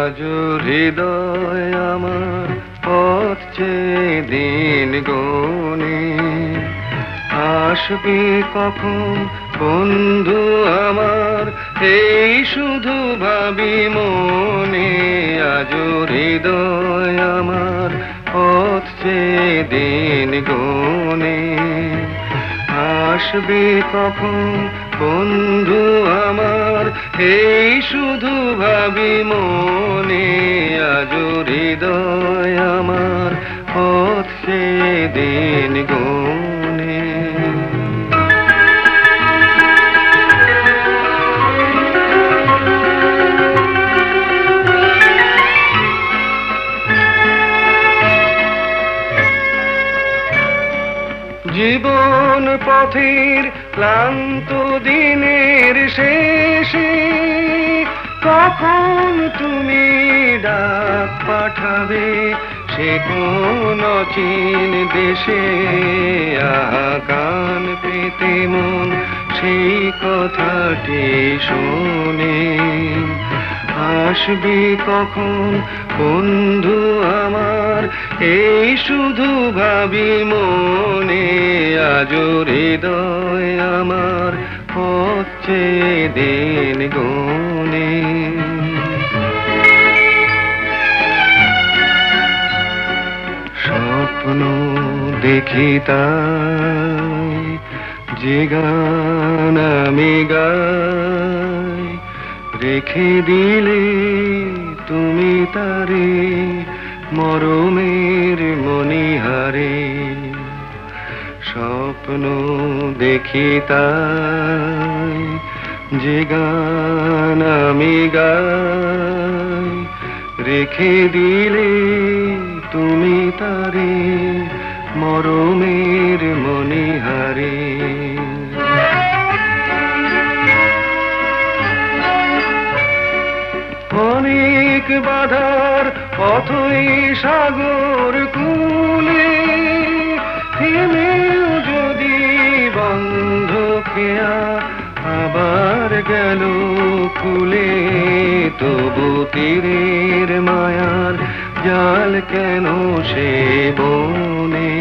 আজ হৃদয় আমার পথ চেয়ে দিন গনে, আসবে কখন বন্ধু আমার, এই শুধু ভাবি মনে। আজ হৃদয় আমার পথ চেয়ে দিন গনে, আসবে কখন বন্ধু আমার, এই শুধু ভাবি মনে। আজ হৃদয় আমার পথ চেয়ে দিন গনে। জীবন পথের ক্লান্ত দিনের শেষে কখন তুমি ডাক পাঠাবে, সে কোন অচিন দেশে। আহা কান পেতে মন সেই কথাটি শোনে, আসবে কখন বন্ধু আমার, এই শুধু ভাবি মনে। আজ হৃদয় আমার পথ চেয়ে দিন গনে। স্বপ্ন দেখি তাই যে গান আমি গাই, রেখে দিলে তুমি তারে মরমের মণিহারে। স্বপ্ন দেখি তাই যে গান আমি গাই, রেখে দিলে তুমি তারে মরমের মণিহারে। অনেক বাধার পথই সাগর কূলে, থেমেও যদি বন্ধ খেয়া আবার গেল ফুলে, তবু তীরের মায়ার জাল কেন সে বনে।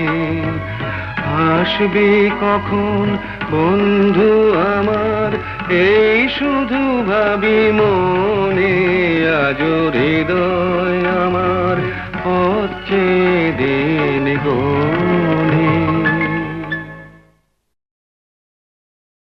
আসবে কখন বন্ধু আমার, এই শুধু ভাবি মনে। আজ হৃদয় আমার পথ চেয়ে দিন গনে।